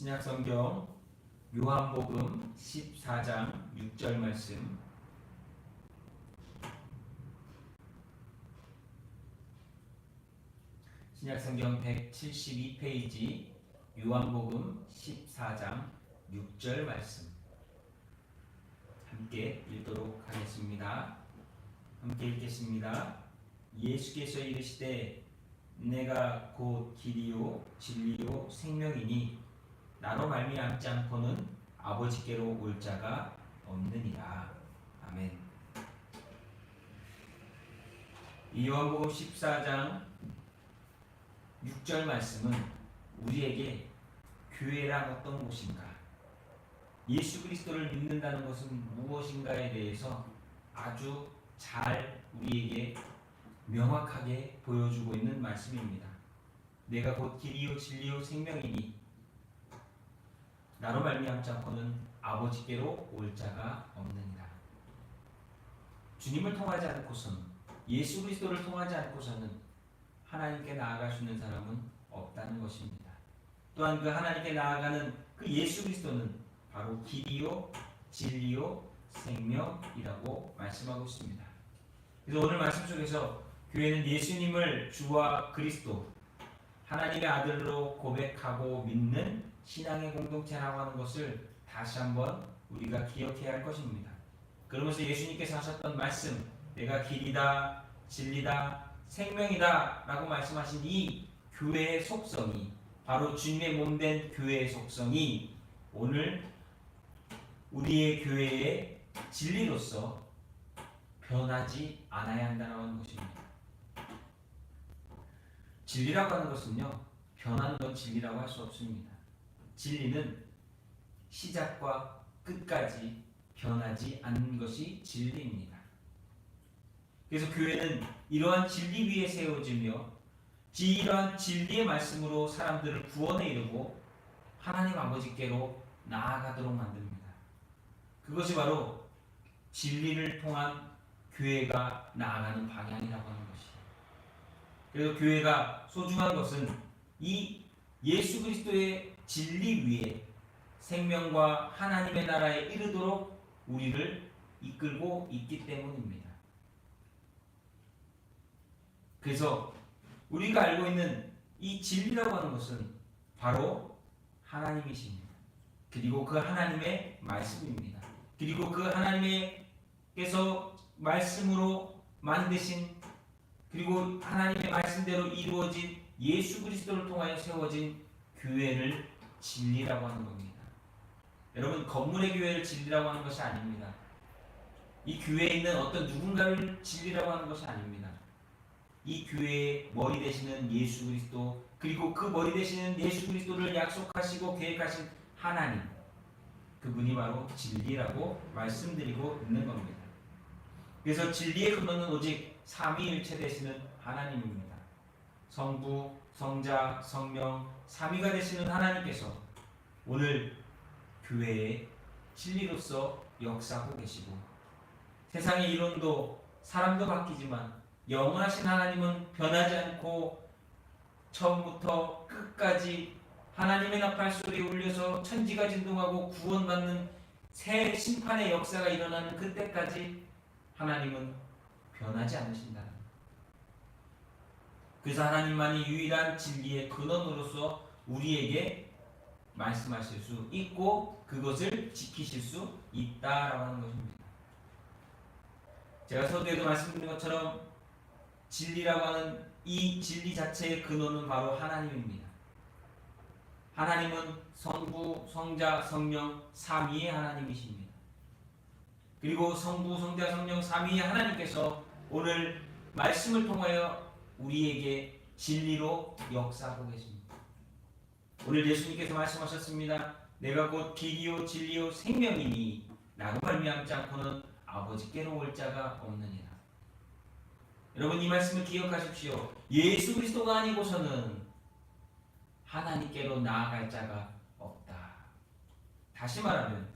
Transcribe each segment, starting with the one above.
신약성경 요한복음 14장 6절 말씀. 신약성경 172페이지 요한복음 14장 6절 말씀 함께 읽도록 하겠습니다. 함께 읽겠습니다. 예수께서 이르시되 내가 곧 길이요 진리요 생명이니 나로 말미암지 않고는 아버지께로 올 자가 없느니라. 아멘. 이 요한복음 14장 6절 말씀은 우리에게 교회란 어떤 곳인가, 예수 그리스도를 믿는다는 것은 무엇인가에 대해서 아주 잘 우리에게 명확하게 보여주고 있는 말씀입니다. 내가 곧 길이요 진리요 생명이니 나로 말미암지 않고는 아버지께로 올 자가 없느니라. 주님을 통하지 않고서는, 예수 그리스도를 통하지 않고서는 하나님께 나아갈 수 있는 사람은 없다는 것입니다. 또한 그 하나님께 나아가는 그 예수 그리스도는 바로 길이요 진리요 생명이라고 말씀하고 있습니다. 그래서 오늘 말씀 속에서 교회는 예수님을 주와 그리스도, 하나님의 아들로 고백하고 믿는 신앙의 공동체라고 하는 것을 다시 한번 우리가 기억해야 할 것입니다. 그러면서 예수님께서 하셨던 말씀, 내가 길이다, 진리다, 생명이다 라고 말씀하신 이 교회의 속성이, 바로 주님의 몸된 교회의 속성이 오늘 우리의 교회의 진리로서 변하지 않아야 한다는 것입니다. 진리라고 하는 것은요, 변하는 건 진리라고 할 수 없습니다. 진리는 시작과 끝까지 변하지 않는 것이 진리입니다. 그래서 교회는 이러한 진리 위에 세워지며 이러한 진리의 말씀으로 사람들을 구원에 이르고 하나님 아버지께로 나아가도록 만듭니다. 그것이 바로 진리를 통한 교회가 나아가는 방향이라고 하는 것이에요. 그래서 교회가 소중한 것은 이 예수 그리스도의 진리 위에 생명과 하나님의 나라에 이르도록 우리를 이끌고 있기 때문입니다. 그래서 우리가 알고 있는 이 진리라고 하는 것은 바로 하나님이십니다. 그리고 그 하나님의 말씀입니다. 그리고 그 하나님께서 말씀으로 만드신, 그리고 하나님의 말씀대로 이루어진 예수 그리스도를 통하여 세워진 교회를 진리라고 하는 겁니다. 여러분, 건물의 교회를 진리라고 하는 것이 아닙니다. 이 교회에 있는 어떤 누군가를 진리라고 하는 것이 아닙니다. 이 교회의 머리 되시는 예수 그리스도, 그리고 그 머리 되시는 예수 그리스도를 약속하시고 계획하신 하나님, 그분이 바로 진리라고 말씀드리고 있는 겁니다. 그래서 진리의 근원은 오직 삼위일체 되시는 하나님입니다. 성부, 성자, 성령, 삼위가 되시는 하나님께서 오늘 교회의 진리로서 역사하고 계시고, 세상의 이론도 사람도 바뀌지만 영원하신 하나님은 변하지 않고 처음부터 끝까지 하나님의 나팔 소리 울려서 천지가 진동하고 구원받는 새 심판의 역사가 일어나는 그때까지 하나님은 변하지 않으신다. 그래서 하나님만이 유일한 진리의 근원으로서 우리에게 말씀하실 수 있고 그것을 지키실 수 있다라고 하는 것입니다. 제가 서두에도 말씀드린 것처럼 진리라고 하는 이 진리 자체의 근원은 바로 하나님입니다. 하나님은 성부, 성자, 성령 삼위의 하나님이십니다. 그리고 성부, 성자, 성령 삼위의 하나님께서 오늘 말씀을 통하여 우리에게 진리로 역사하고 계십니다. 오늘 예수님께서 말씀하셨습니다. 내가 곧 길이요 진리요 생명이니 나로 말미암지 않고는 아버지께로 올 자가 없느니라. 여러분, 이 말씀을 기억하십시오. 예수 그리스도가 아니고서는 하나님께로 나아갈 자가 없다. 다시 말하면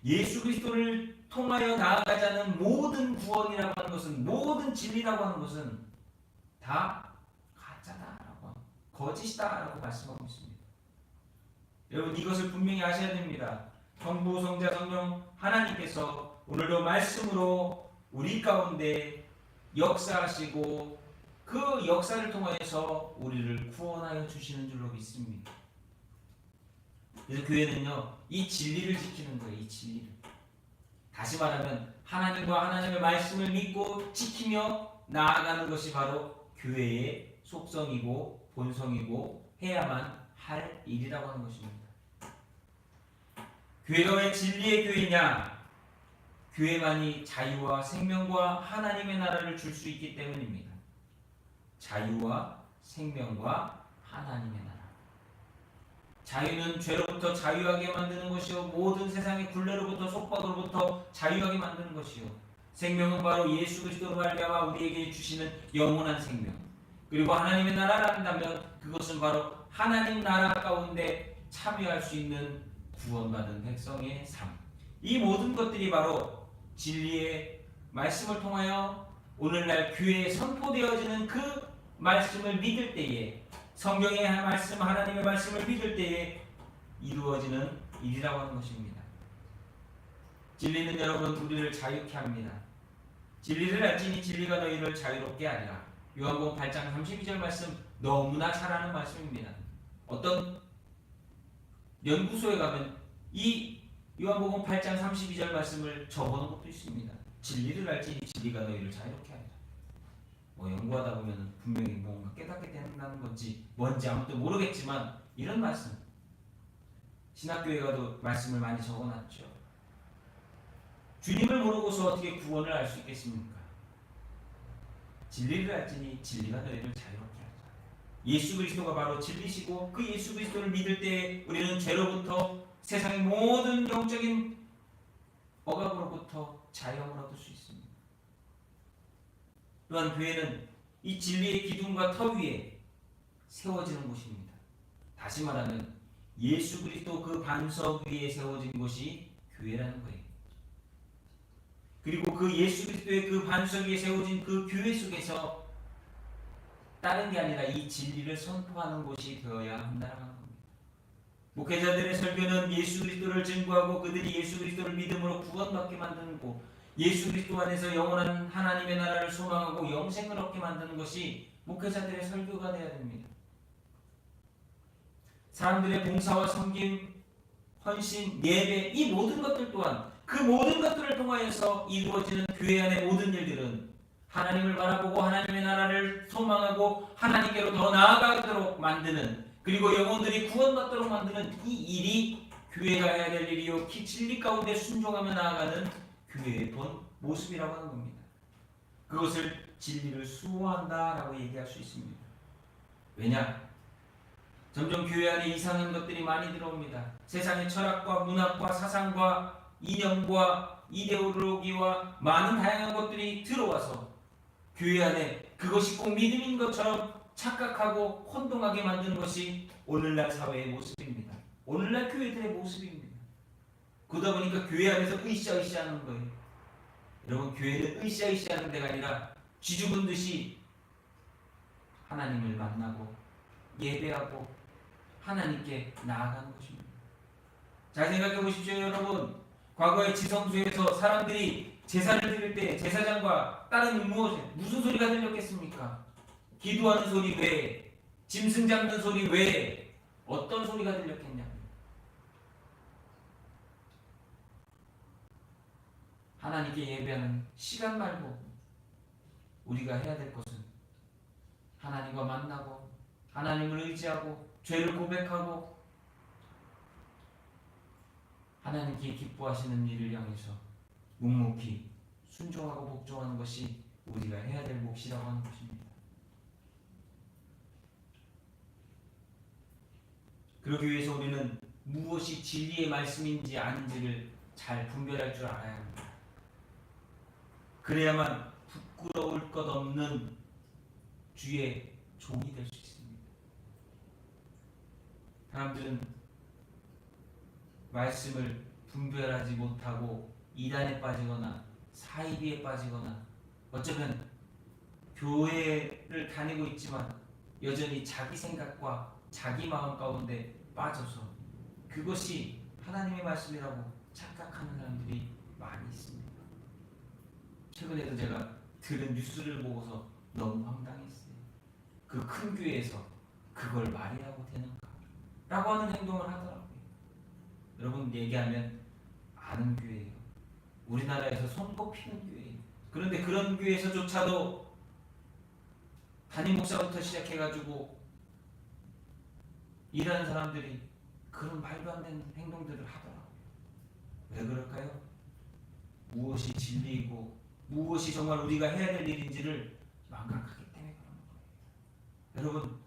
예수 그리스도를 통하여 나아가자는 모든 구원이라고 하는 것은, 모든 진리라고 하는 것은 다 가짜다라고, 거짓이다라고 말씀하고 있습니다. 여러분 이것을 분명히 아셔야 됩니다. 성부, 성자, 성령 하나님께서 오늘도 말씀으로 우리 가운데 역사하시고 그 역사를 통하여서 우리를 구원하여 주시는 줄로 믿습니다. 그래서 교회는요, 이 진리를 지키는 거예요. 이 진리를. 다시 말하면 하나님과 하나님의 말씀을 믿고 지키며 나아가는 것이 바로 교회의 속성이고 본성이고 해야만 할 일이라고 하는 것입니다. 교회가 왜 진리의 교회냐? 교회만이 자유와 생명과 하나님의 나라를 줄 수 있기 때문입니다. 자유와 생명과 하나님의 나라. 자유는 죄로부터 자유하게 만드는 것이요, 모든 세상의 굴레로부터 속박으로부터 자유하게 만드는 것이요, 생명은 바로 예수 그리스도로 말미암아 우리에게 주시는 영원한 생명. 그리고 하나님의 나라라 한다면 그것은 바로 하나님 나라 가운데 참여할 수 있는 구원받은 백성의 삶. 이 모든 것들이 바로 진리의 말씀을 통하여 오늘날 교회에 선포되어지는 그 말씀을 믿을 때에, 성경의 말씀, 하나님의 말씀을 믿을 때에 이루어지는 일이라고 하는 것입니다. 진리는 여러분 우리를 자유케 합니다. 진리를 알지니 진리가 너희를 자유롭게 하리라. 요한복음 8장 32절 말씀 너무나 잘 아는 말씀입니다. 어떤 연구소에 가면 이 요한복음 8장 32절 말씀을 적어놓은 것도 있습니다. 진리를 알지니 진리가 너희를 자유롭게 하리라. 연구하다 보면 분명히 뭔가 깨닫게 된다는 건지 뭔지 아무도 모르겠지만 이런 말씀, 신학교에 가도 말씀을 많이 적어놨죠. 주님을 모르고서 어떻게 구원을 알 수 있겠습니까? 진리를 알지니 진리가 너희를 자유롭게 하리라. 예수 그리스도가 바로 진리시고 그 예수 그리스도를 믿을 때 우리는 죄로부터 세상의 모든 영적인 억압으로부터 자유함을 얻을 수 있습니다. 또한 교회는 이 진리의 기둥과 터 위에 세워지는 곳입니다. 다시 말하면 예수 그리스도 그 반석 위에 세워진 곳이 교회라는 거예요. 그리고 그 예수 그리스도의 그 반석 위에 세워진 그 교회 속에서 다른 게 아니라 이 진리를 선포하는 곳이 되어야 한다는 겁니다. 목회자들의 설교는 예수 그리스도를 증거하고 그들이 예수 그리스도를 믿음으로 구원받게 만드는 곳, 예수 그리스도 안에서 영원한 하나님의 나라를 소망하고 영생을 얻게 만드는 것이 목회자들의 설교가 되어야 됩니다. 사람들의 봉사와 섬김, 헌신, 예배, 이 모든 것들 또한 그 모든 것들을 통하여서 이루어지는 교회 안의 모든 일들은 하나님을 바라보고 하나님의 나라를 소망하고 하나님께로 더 나아가도록 만드는, 그리고 영혼들이 구원받도록 만드는 이 일이 교회가 해야 될 일이요, 진리 가운데 순종하며 나아가는 교회의 본 모습이라고 하는 겁니다. 그것을 진리를 수호한다라고 얘기할 수 있습니다. 왜냐? 점점 교회 안에 이상한 것들이 많이 들어옵니다. 세상의 철학과 문학과 사상과 이념과 이데올로기와 많은 다양한 것들이 들어와서 교회 안에 그것이 꼭 믿음인 것처럼 착각하고 혼동하게 만드는 것이 오늘날 사회의 모습입니다. 오늘날 교회들의 모습입니다. 그러다 보니까 교회 안에서 으쌰으쌰하는 거예요. 여러분, 교회는 으쌰으쌰하는 데가 아니라 쥐죽은 듯이 하나님을 만나고 예배하고 하나님께 나아가는 것입니다. 잘 생각해 보십시오, 여러분. 과거의 지성소에서 사람들이 제사를 드릴 때 제사장과 다른 무슨 소리가 들렸겠습니까? 기도하는 소리 외에, 짐승 잡는 소리 외에 어떤 소리가 들렸겠냐? 하나님께 예배하는 시간 말고 우리가 해야 될 것은 하나님과 만나고 하나님을 의지하고 죄를 고백하고 하나님께 기뻐하시는 일을 향해서 묵묵히 순종하고 복종하는 것이 우리가 해야 될 몫이라고 하는 것입니다. 그러기 위해서 우리는 무엇이 진리의 말씀인지 아닌지를 잘 분별할 줄 알아야 합니다. 그래야만 부끄러울 것 없는 주의 종이 될 수 있습니다. 사람들은 말씀을 분별하지 못하고 이단에 빠지거나 사이비에 빠지거나 어쩌면 교회를 다니고 있지만 여전히 자기 생각과 자기 마음 가운데 빠져서 그것이 하나님의 말씀이라고 착각하는 사람들이 많이 있습니다. 최근에도 제가 들은 뉴스를 보고서 너무 황당했어요. 그 큰 교회에서 그걸 말이라고 되는가? 라고 하는 행동을 하더라고요. 여러분 얘기하면 아는 교회예요. 우리나라에서 손꼽히는 교회예요. 그런데 그런 교회에서조차도 담임 목사부터 시작해가지고 일하는 사람들이 그런 말도 안 되는 행동들을 하더라고요. 왜 그럴까요? 무엇이 진리이고 무엇이 정말 우리가 해야 될 일인지를 망각하기 때문에 그런 거예요. 여러분,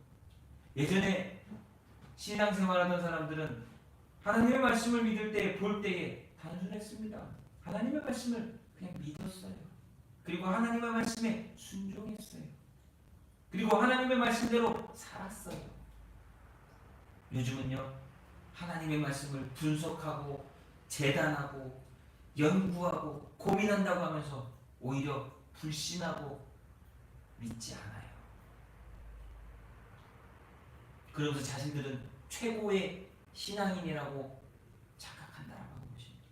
예전에 신앙생활하던 사람들은 하나님의 말씀을 믿을 때, 볼 때에 단순했습니다. 하나님의 말씀을 그냥 믿었어요. 그리고 하나님의 말씀에 순종했어요. 그리고 하나님의 말씀대로 살았어요. 요즘은요, 하나님의 말씀을 분석하고 재단하고 연구하고 고민한다고 하면서 오히려 불신하고 믿지 않아요. 그러면서 자신들은 최고의 신앙인이라고 착각한다라고 하는 것입니다.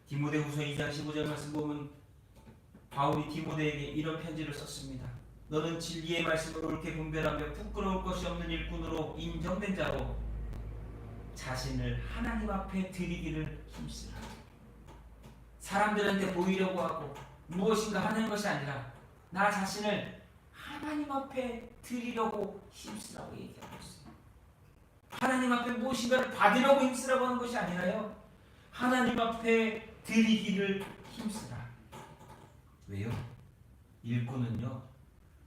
디모데후서 2장 15절 말씀 보면 바울이 디모데에게 이런 편지를 썼습니다. 너는 진리의 말씀을 옳게 분별하며 부끄러울 것이 없는 일꾼으로 인정된 자로 자신을 하나님 앞에 드리기를 힘쓰라. 사람들한테 보이려고 하고 무엇인가 하는 것이 아니라 나 자신을 하나님 앞에 드리려고 힘쓰라고 얘기하고 있어요. 하나님 앞에 무엇인가를 받으려고 힘쓰라고 하는 것이 아니라요, 하나님 앞에 드리기를 힘쓰라. 왜요? 일꾼은요,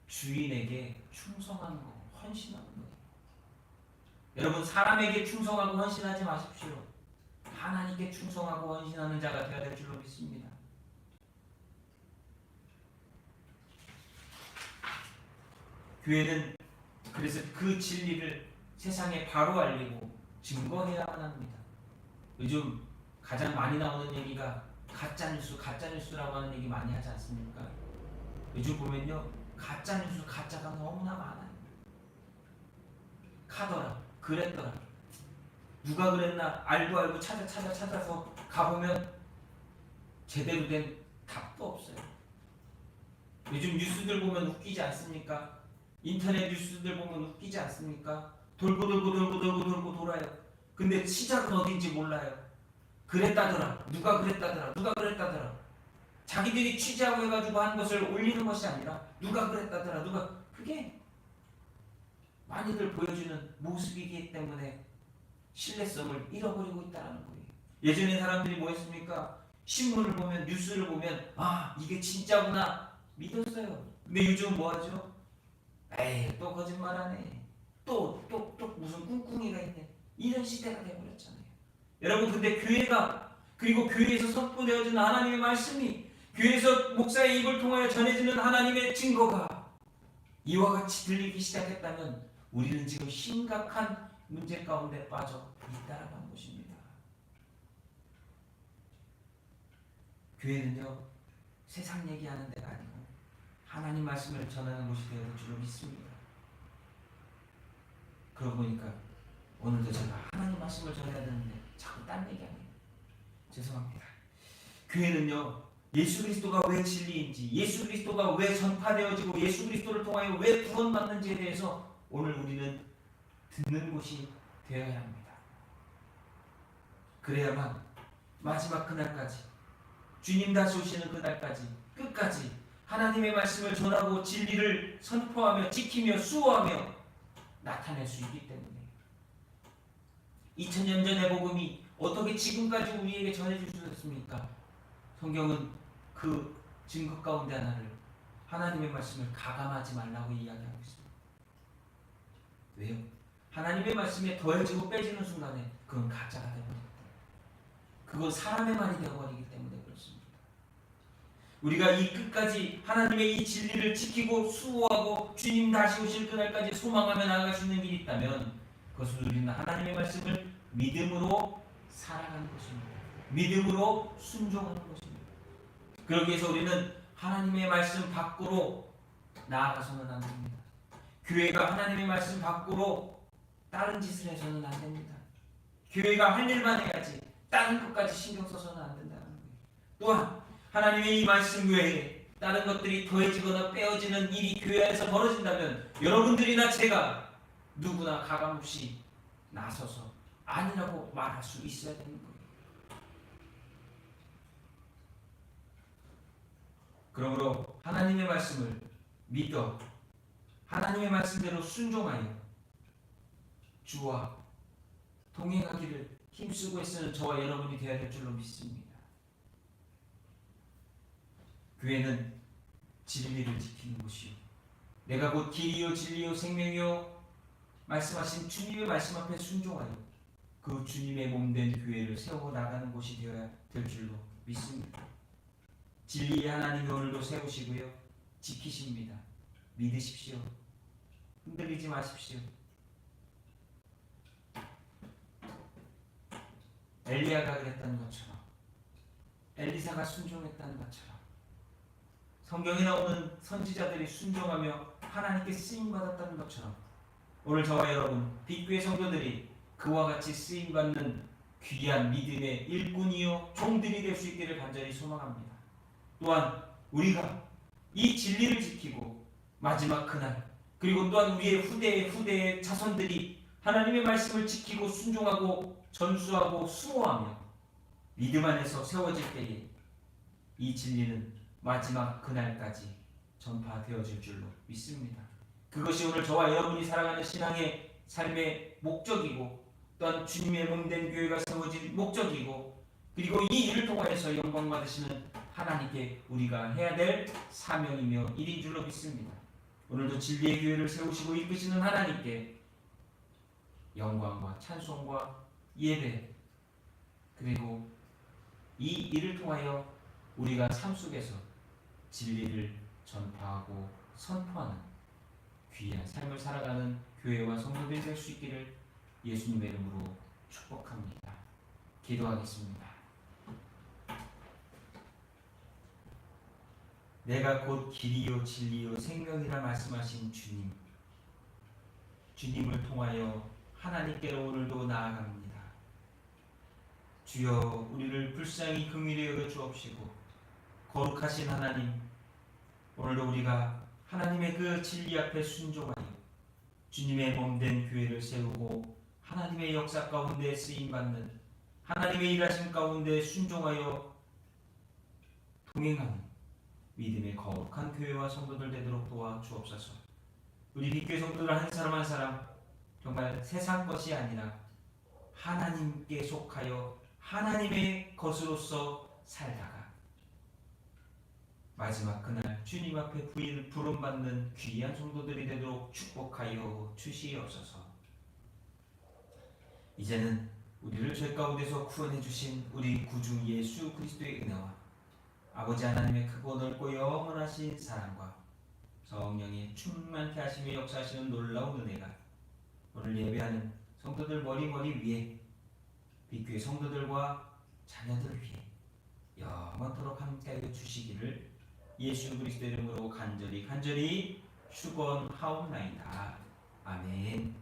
주인에게 충성하는 거, 헌신하는 거예요. 여러분, 사람에게 충성하고 헌신하지 마십시오. 하나님께 충성하고 헌신하는 자가 되어야 될 줄로 믿습니다. 교회는 그래서 그 진리를 세상에 바로 알리고 증거해야만 합니다. 요즘 가장 많이 나오는 얘기가 가짜뉴스라고 하는 얘기 많이 하지 않습니까? 요즘 보면요, 가짜뉴스, 가짜가 너무나 많아요. 카더라, 그랬더라, 누가 그랬나 알고 찾아서 가보면 제대로 된 답도 없어요. 요즘 뉴스들 보면 웃기지 않습니까? 인터넷 뉴스들 보면 웃기지 않습니까? 돌고 돌아요. 근데 시작은 어딘지 몰라요. 그랬다더라, 누가 그랬다더라. 자기들이 취재하고 해가지고 한 것을 올리는 것이 아니라 누가 그랬다더라, 그게 많이들 보여주는 모습이기 때문에 신뢰성을 잃어버리고 있다는 거예요. 예전에 사람들이 뭐 했습니까? 신문을 보면, 뉴스를 보면 이게 진짜구나 믿었어요. 근데 요즘 뭐 하죠? 에이, 또 거짓말하네. 또 무슨 꿍꿍이가 있네. 이런 시대가 되어버렸잖아요. 여러분, 근데 교회가, 그리고 교회에서 선포되어지는 하나님의 말씀이, 교회에서 목사의 입을 통하여 전해지는 하나님의 증거가 이와 같이 들리기 시작했다면 우리는 지금 심각한 문제 가운데 빠져 있다라고 하는 것입니다. 교회는요, 세상 얘기하는 데가 아니고 하나님 말씀을 전하는 곳이 되어야 될 줄로 믿습니다. 그러고 보니까 오늘도 제가 하나님 말씀을 전해야 되는데 자꾸 딴 얘기하네요. 죄송합니다. 교회는요, 예수 그리스도가 왜 진리인지, 예수 그리스도가 왜 전파되어지고 예수 그리스도를 통하여 왜 구원받는지에 대해서 오늘 우리는 듣는 곳이 되어야 합니다. 그래야만 마지막 그날까지, 주님 다시 오시는 그날까지 끝까지 하나님의 말씀을 전하고 진리를 선포하며 지키며 수호하며 나타낼 수 있기 때문에 2000년 전의 복음이 어떻게 지금까지 우리에게 전해질 수 있습니까? 성경은 그 증거 가운데 하나를, 하나님의 말씀을 가감하지 말라고 이야기하고 있습니다. 왜요? 하나님의 말씀에 더해지고 빼지는 순간에 그건 가짜가 되어버리기 때문에, 그건 사람의 말이 되어버리기 때문에 그렇습니다. 우리가 이 끝까지 하나님의 이 진리를 지키고 수호하고 주님 다시 오실 그날까지 소망하며 나아갈 수 있는 길이 있다면 그것은 우리는 하나님의 말씀을 믿음으로 살아가는 것입니다. 믿음으로 순종하는 것입니다. 그러기 위해서 우리는 하나님의 말씀 밖으로 나아가서는 안 됩니다. 교회가 하나님의 말씀 밖으로 다른 짓을 해서는 안 됩니다. 교회가 할 일만 해야지 다른 것까지 신경 써서는 안 된다는 거예요. 또한 하나님의 이 말씀 외에 다른 것들이 더해지거나 빼어지는 일이 교회 안에서 벌어진다면 여러분들이나 제가 누구나 가감없이 나서서 아니라고 말할 수 있어야 되는 거예요. 그러므로 하나님의 말씀을 믿어 하나님의 말씀대로 순종하여 주와 동행하기를 힘쓰고 애쓰는 저와 여러분이 되어야 될 줄로 믿습니다. 교회는 진리를 지키는 곳이요, 내가 곧 길이요 진리요 생명이요 말씀하신 주님의 말씀 앞에 순종하여 그 주님의 몸된 교회를 세워나가는 곳이 되어야 될 줄로 믿습니다. 진리의 하나님이 오늘도 세우시고요, 지키십니다. 믿으십시오. 흔들리지 마십시오. 엘리야가 그랬던 것처럼, 엘리사가 순종했다는 것처럼 성경에 나오는 선지자들이 순종하며 하나님께 쓰임받았다는 것처럼 오늘 저와 여러분 빛교회 성도들이 그와 같이 쓰임받는 귀한 믿음의 일꾼이요 종들이 될 수 있기를 간절히 소망합니다. 또한 우리가 이 진리를 지키고 마지막 그날, 그리고 또한 우리의 후대의 자손들이 하나님의 말씀을 지키고 순종하고 전수하고 수호하며 믿음 안에서 세워질 때에 이 진리는 마지막 그날까지 전파되어질 줄로 믿습니다. 그것이 오늘 저와 여러분이 살아가는 신앙의 삶의 목적이고 또한 주님의 몸된 교회가 세워질 목적이고, 그리고 이 일을 통하여서 영광 받으시는 하나님께 우리가 해야 될 사명이며 일인 줄로 믿습니다. 오늘도 진리의 교회를 세우시고 이끄시는 하나님께 영광과 찬송과 예배, 그리고 이 일을 통하여 우리가 삶 속에서 진리를 전파하고 선포하는 귀한 삶을 살아가는 교회와 성도들이 될 수 있기를 예수님의 이름으로 축복합니다. 기도하겠습니다. 내가 곧 길이요 진리요 생명이라 말씀하신 주님, 주님을 통하여 하나님께로 오늘도 나아갑니다. 주여, 우리를 불쌍히 긍휼히 여겨 주옵시고 거룩하신 하나님, 오늘도 우리가 하나님의 그 진리 앞에 순종하여 주님의 몸된 교회를 세우고 하나님의 역사 가운데 쓰임받는, 하나님의 일하심 가운데 순종하여 동행하는 믿음의 거룩한 교회와 성도들 되도록 도와 주옵소서. 우리 빛교회 성도들 한 사람 한 사람 정말 세상 것이 아니라 하나님께 속하여 하나님의 것으로서 살다가 마지막 그날 주님 앞에 부름받는 귀한 성도들이 되도록 축복하여 주시옵소서. 이제는 우리를 죄 가운데서 구원해 주신 우리 구주 예수 그리스도의 은혜와 아버지 하나님의 크고 넓고 영원하신 사랑과 성령의 충만케 하시며 역사하시는 놀라운 은혜가 오늘 예배하는 성도들 머리 위에 빛교회 성도들과 자녀들 위에 영원토록 함께하여 주시기를 예수 그리스도의 이름으로 간절히 축원하옵나이다. 아멘.